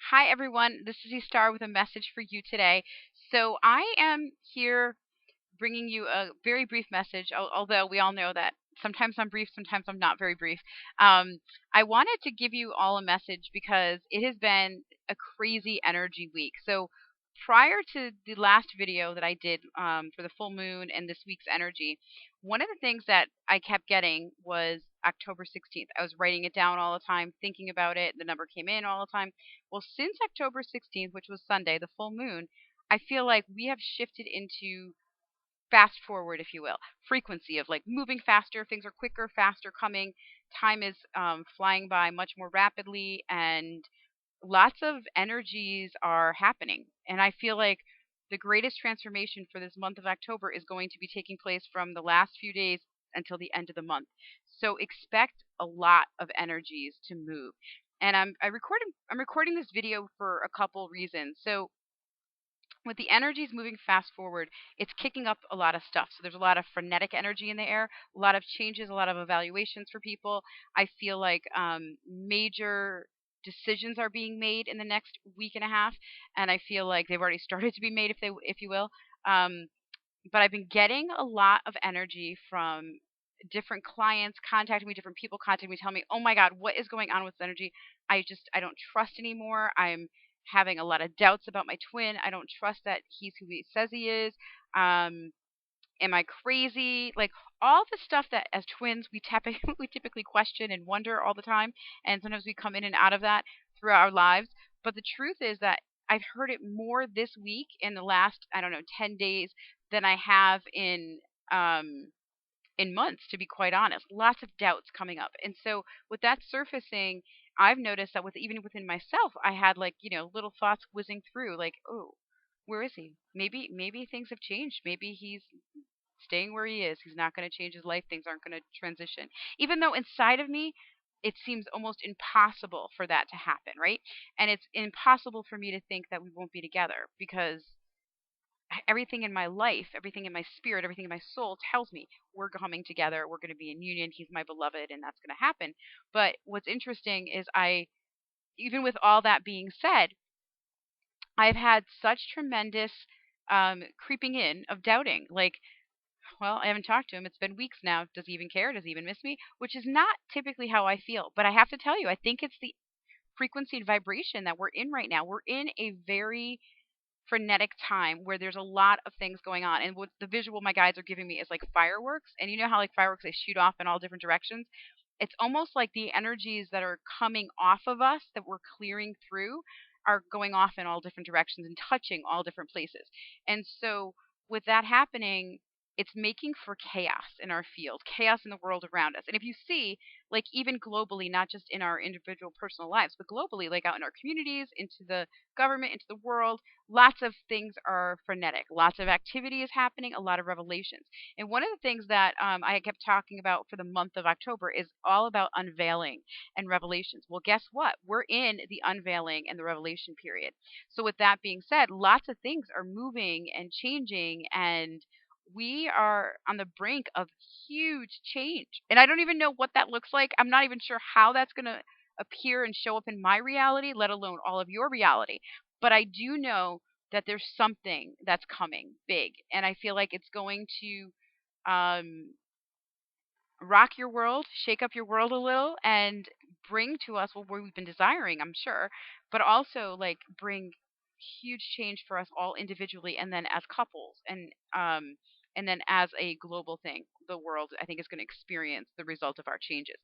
Hi, everyone. This is EstaRa with a message for you today. So, I am here bringing you a very brief message, although we all know that sometimes I'm brief, sometimes I'm not very brief. I wanted to give you all a message because it has been a crazy energy week. So, prior to the last video that I did for the full moon and this week's energy, one of the things that I kept getting was October 16th. I was writing it down all the time, thinking about it. The number came in all the time. Well, since October 16th, which was Sunday, the full moon, I feel like we have shifted into fast forward, if you will, frequency of like moving faster. Things are quicker, faster coming. Time is flying by much more rapidly, and lots of energies are happening. And I feel like the greatest transformation for this month of October is going to be taking place from the last few days until the end of the month. So expect a lot of energies to move. And I'm recording this video for a couple reasons. So with the energies moving fast forward, it's kicking up a lot of stuff. So there's a lot of frenetic energy in the air, a lot of changes, a lot of evaluations for people. I feel like major decisions are being made in the next week and a half, and I feel like they've already started to be made, if you will. Um, but I've been getting a lot of energy from different clients contacting me, different people contacting me, telling me, "Oh my God, what is going on with this energy? I don't trust anymore. I'm having a lot of doubts about my twin. I don't trust that he's who he says he is. Um, am I crazy?" Like all the stuff that as twins we typically question and wonder all the time, and sometimes we come in and out of that throughout our lives. But the truth is that I've heard it more this week in the last, I don't know, 10 days than I have um in months, to be quite honest. Lots of doubts coming up. And so with that surfacing, I've noticed that with even within myself, I had like, little thoughts whizzing through like, "Oh, where is he? Maybe things have changed. Maybe he's staying where he is. He's not going to change his life. Things aren't going to transition." Even though inside of me it seems almost impossible for that to happen, right? And it's impossible for me to think that we won't be together because everything in my life, everything in my spirit, everything in my soul tells me we're coming together, we're going to be in union, he's my beloved, and that's going to happen. But what's interesting is even with all that being said, I've had such tremendous creeping in of doubting. Like, well, I haven't talked to him. It's been weeks now. Does he even care? Does he even miss me? Which is not typically how I feel. But I have to tell you, I think it's the frequency and vibration that we're in right now. We're in a very frenetic time where there's a lot of things going on. And what the visual my guides are giving me is like fireworks. And you know how like fireworks they shoot off in all different directions? It's almost like the energies that are coming off of us that we're clearing through are going off in all different directions and touching all different places. And so with that happening, it's making for chaos in our field, chaos in the world around us. And if you see, like even globally, not just in our individual personal lives, but globally, like out in our communities, into the government, into the world, lots of things are frenetic. Lots of activity is happening, a lot of revelations. And one of the things that I kept talking about for the month of October is all about unveiling and revelations. Well, guess what? We're in the unveiling and the revelation period. So, with that being said, lots of things are moving and changing, and we are on the brink of huge change. And I don't even know what that looks like. I'm not even sure how that's going to appear and show up in my reality, let alone all of your reality. But I do know that there's something that's coming big, and I feel like it's going to um, rock your world, shake up your world a little, and bring to us what we've been desiring, I'm sure, but also like bring huge change for us all individually, and then as couples, and then as a global thing. The world, I think, is going to experience the result of our changes.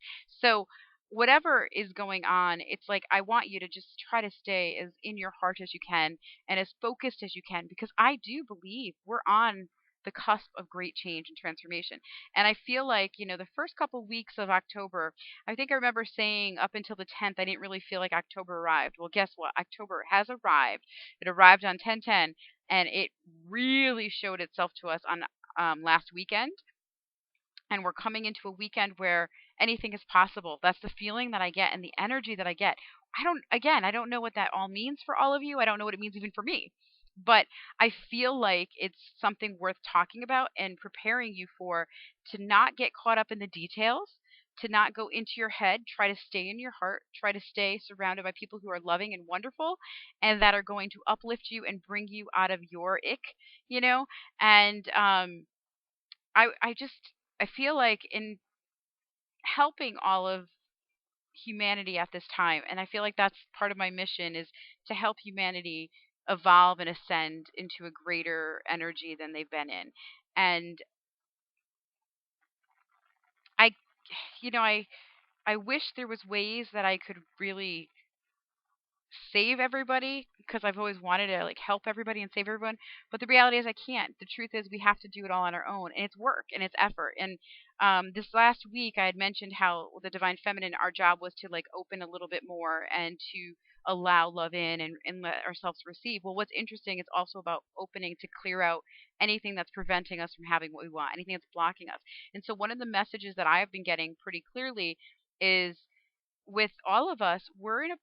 So whatever is going on, it's like I want you to just try to stay as in your heart as you can and as focused as you can, because I do believe we're on the cusp of great change and transformation. And I feel like, the first couple weeks of October, I think I remember saying up until the 10th, I didn't really feel like October arrived. Well, guess what? October has arrived. It arrived on 10/10, and it really showed itself to us on last weekend. And we're coming into a weekend where anything is possible. That's the feeling that I get and the energy that I get. I don't know what that all means for all of you. I don't know what it means even for me. But I feel like it's something worth talking about and preparing you for, to not get caught up in the details, to not go into your head. Try to stay in your heart. Try to stay surrounded by people who are loving and wonderful and that are going to uplift you and bring you out of your ick, you know? And I just I feel like in helping all of humanity at this time, and I feel like that's part of my mission is to help humanity evolve and ascend into a greater energy than they've been in. And I I wish there was ways that I could really save everybody because I've always wanted to like help everybody and save everyone. But the reality is I can't. The truth is we have to do it all on our own, and it's work and it's effort. And this last week I had mentioned how the divine feminine, our job was to like open a little bit more and to allow love in and let ourselves receive. Well, what's interesting is also about opening to clear out anything that's preventing us from having what we want, anything that's blocking us. And so one of the messages that I've been getting pretty clearly is with all of us, we're in a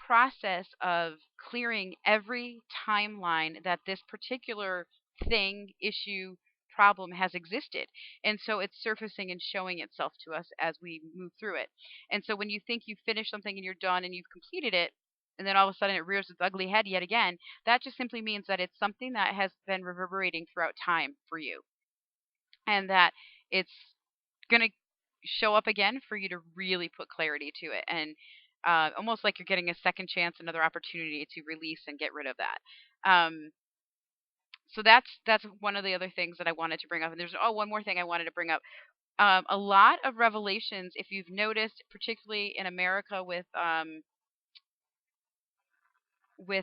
process of clearing every timeline that this particular thing, issue, problem has existed. And so it's surfacing and showing itself to us as we move through it. And so when you think you've finished something and you're done and you've completed it, and then all of a sudden it rears its ugly head yet again, that just simply means that it's something that has been reverberating throughout time for you. And that it's going to show up again for you to really put clarity to it and almost like you're getting a second chance, another opportunity to release and get rid of that. So that's one of the other things that I wanted to bring up. And there's one more thing I wanted to bring up. A lot of revelations, if you've noticed, particularly in America with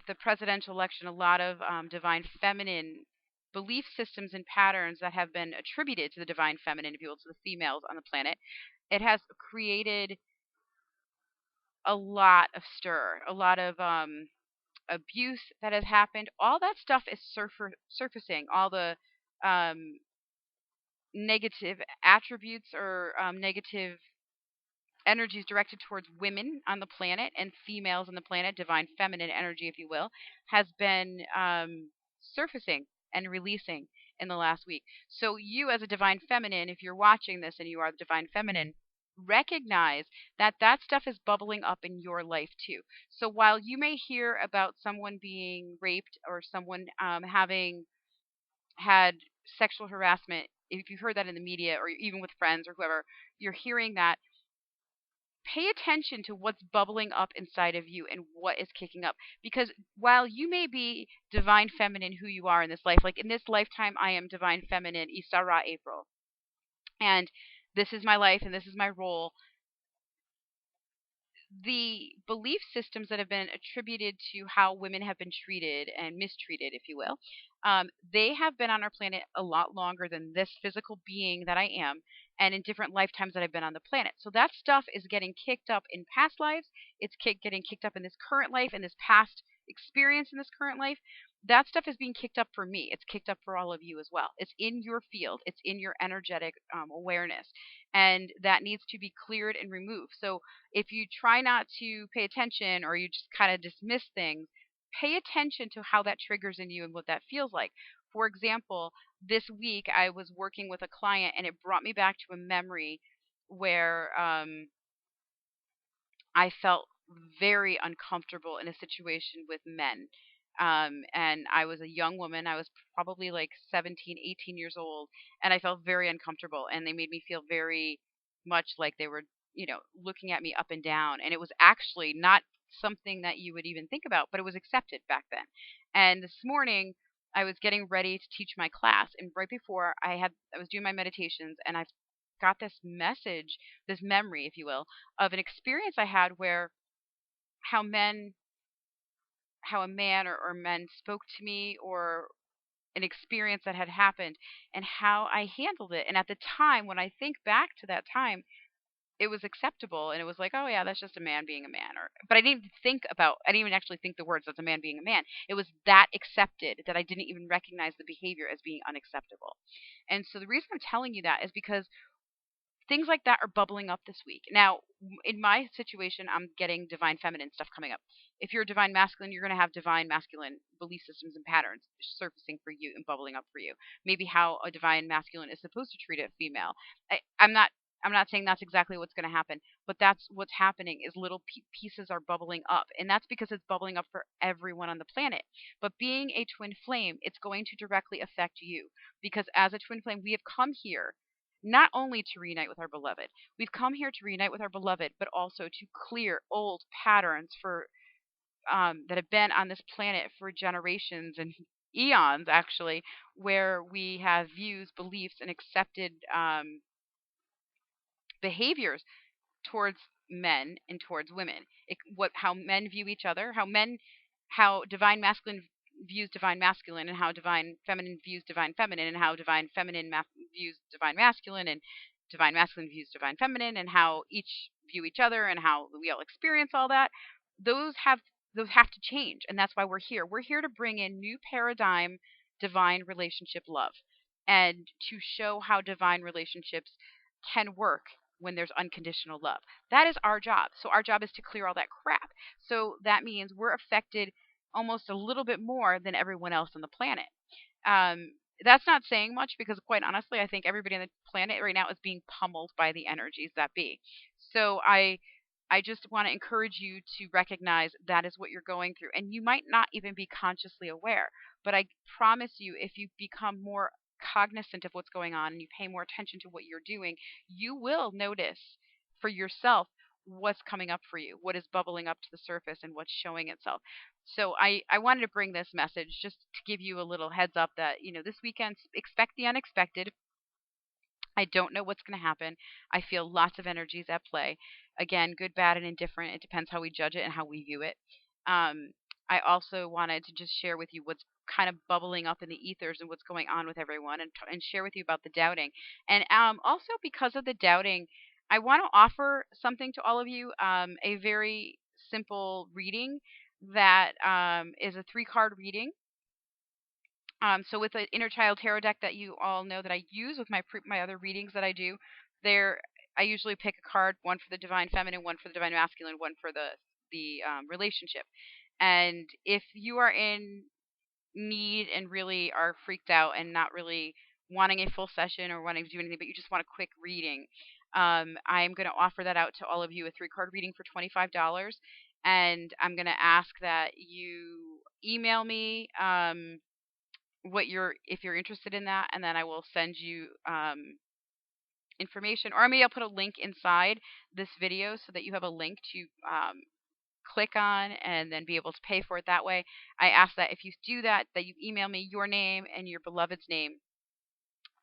the presidential election, a lot of divine feminine belief systems and patterns that have been attributed to the divine feminine, if you will, to the females on the planet. It has created a lot of stir, a lot of abuse that has happened. All that stuff is surfacing. All the um, negative attributes or negative energies directed towards women on the planet and females on the planet, divine feminine energy, if you will, has been surfacing and releasing in the last week. So, you as a divine feminine, if you're watching this and you are the divine feminine, recognize that that stuff is bubbling up in your life too. So, while you may hear about someone being raped or someone having had sexual harassment, if you heard that in the media or even with friends or whoever, you're hearing that, pay attention to what's bubbling up inside of you and what is kicking up. Because while you may be divine feminine who you are in this life, like in this lifetime, I am divine feminine, EstaRa April, and this is my life and this is my role. The belief systems that have been attributed to how women have been treated and mistreated, if you will, they have been on our planet a lot longer than this physical being that I am, and in different lifetimes that I've been on the planet. So that stuff is getting kicked up in past lives. It's getting kicked up in this current life, in this past experience in this current life. That stuff is being kicked up for me. It's kicked up for all of you as well. It's in your field. It's in your energetic awareness, and that needs to be cleared and removed. So if you try not to pay attention or you just kind of dismiss things, pay attention to how that triggers in you and what that feels like. For example, this week I was working with a client and it brought me back to a memory where I felt very uncomfortable in a situation with men. And I was a young woman. I was probably like 17, 18 years old. And I felt very uncomfortable. And they made me feel very much like they were, looking at me up and down. And it was actually not something that you would even think about, but it was accepted back then. And this morning, I was getting ready to teach my class. And right before I was doing my meditations and I got this message, this memory, if you will, of an experience I had where how men, how a man or men spoke to me or an experience that had happened and how I handled it. And at the time, when I think back to that time, it was acceptable and it was like, oh yeah, that's just a man being a man. But I didn't even actually think the words, that's a man being a man. It was that accepted that I didn't even recognize the behavior as being unacceptable. And so the reason I'm telling you that is because things like that are bubbling up this week. Now, in my situation, I'm getting divine feminine stuff coming up. If you're divine masculine, you're going to have divine masculine belief systems and patterns surfacing for you and bubbling up for you. Maybe how a divine masculine is supposed to treat a female. I'm not I'm not saying that's exactly what's going to happen, but that's what's happening is little pieces are bubbling up. And that's because it's bubbling up for everyone on the planet. But being a twin flame, it's going to directly affect you because as a twin flame, we have come here not only to reunite with our beloved, we've come here to reunite with our beloved, but also to clear old patterns for that have been on this planet for generations and eons, actually, where we have views, beliefs, and accepted behaviors towards men and towards women. How men view each other, how divine masculine views divine masculine, and how divine feminine views divine feminine, and how divine feminine views divine masculine, and divine masculine views divine feminine, and how each view each other, and how we all experience all that. Those have those have to change, and that's why we're here. We're here to bring in new paradigm divine relationship love, and to show how divine relationships can work when there's unconditional love. That is our job. So our job is to clear all that crap. So that means we're affected almost a little bit more than everyone else on the planet. Um, that's not saying much because, quite honestly, I think everybody on the planet right now is being pummeled by the energies that be. So I just want to encourage you to recognize that is what you're going through. And you might not even be consciously aware, but I promise you, if you become more cognizant of what's going on and you pay more attention to what you're doing, you will notice for yourself what's coming up for you, what is bubbling up to the surface, and what's showing itself. So I wanted to bring this message just to give you a little heads up that, this weekend, expect the unexpected. I don't know what's going to happen. I feel lots of energies at play. Again, good, bad, and indifferent. It depends how we judge it and how we view it. Um, I also wanted to just share with you what's kind of bubbling up in the ethers and what's going on with everyone, and share with you about the doubting. And also, because of the doubting, I want to offer something to all of you, a very simple reading that is a 3-card reading. So with the inner child tarot deck that you all know that I use with my other readings that I do, there I usually pick a card, one for the divine feminine, one for the divine masculine, one for the relationship. And if you are in need and really are freaked out and not really wanting a full session or wanting to do anything, but you just want a quick reading, I'm going to offer that out to all of you, a 3-card reading for $25. And I'm going to ask that you email me. If you're interested in that, and then I will send you information, or maybe I'll put a link inside this video so that you have a link to click on and then be able to pay for it that way. I ask that if you do that you email me your name and your beloved's name,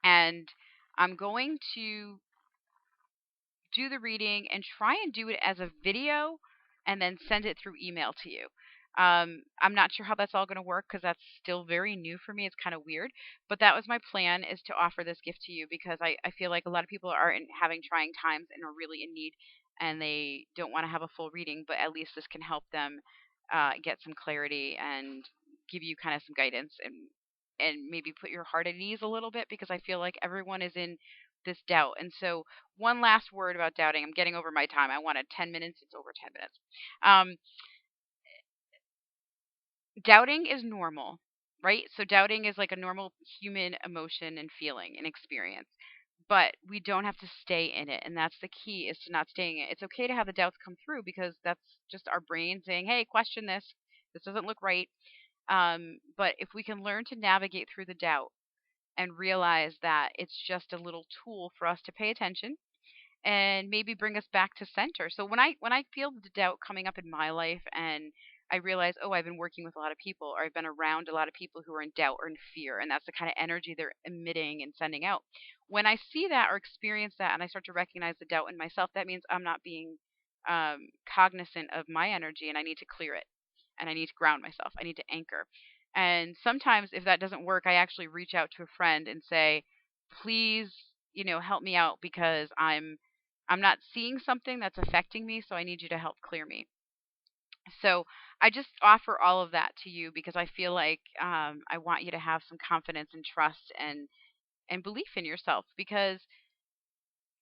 and I'm going to do the reading and try and do it as a video and then send it through email to you. I'm not sure how that's all going to work because that's still very new for me. It's kind of weird, but that was my plan, is to offer this gift to you because I feel like a lot of people are having trying times and are really in need, and they don't want to have a full reading, but at least this can help them get some clarity and give you kind of some guidance, and maybe put your heart at ease a little bit, because I feel like everyone is in this doubt. And so, one last word about doubting. I'm getting over my time. I wanted 10 minutes. It's over 10 minutes. Um, Doubting is normal, right? So, doubting is like a normal human emotion and feeling and experience. But we don't have to stay in it. And that's the key, is to not staying in it. It's okay to have the doubts come through because that's just our brain saying, hey, question this. This doesn't look right. But if we can learn to navigate through the doubt and realize that it's just a little tool for us to pay attention and maybe bring us back to center. So when I feel the doubt coming up in my life, and I realize, oh, I've been working with a lot of people, or I've been around a lot of people who are in doubt or in fear, and that's the kind of energy they're emitting and sending out. When I see that or experience that, and I start to recognize the doubt in myself, that means I'm not being cognizant of my energy, and I need to clear it, and I need to ground myself. I need to anchor. And sometimes, if that doesn't work, I actually reach out to a friend and say, please, help me out, because I'm not seeing something that's affecting me, so I need you to help clear me. So I just offer all of that to you because I feel like I want you to have some confidence and trust and belief in yourself, because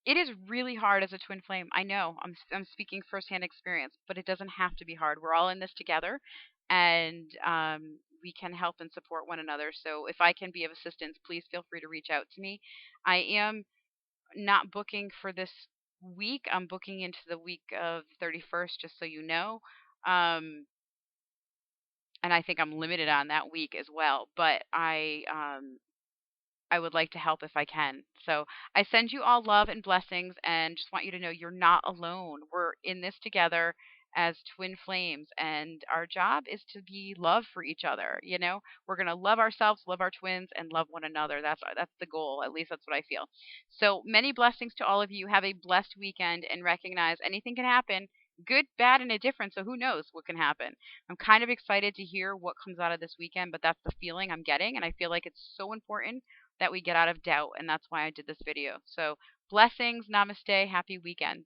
it is really hard as a twin flame. I know I'm speaking firsthand experience, but it doesn't have to be hard. We're all in this together, and we can help and support one another. So if I can be of assistance, please feel free to reach out to me. I am not booking for this week. I'm booking into the week of 31st, just so you know. Um, and I think I'm limited on that week as well. But I would like to help if I can. So I send you all love and blessings and just want you to know you're not alone. We're in this together as twin flames, and our job is to be love for each other. We're going to love ourselves, love our twins, and love one another. That's the goal. At least that's what I feel. So many blessings to all of you. Have a blessed weekend and recognize anything can happen. Good, bad, and indifferent. So who knows what can happen? I'm kind of excited to hear what comes out of this weekend, but that's the feeling I'm getting, and I feel like it's so important that we get out of doubt. And that's why I did this video. So blessings, namaste, happy weekend.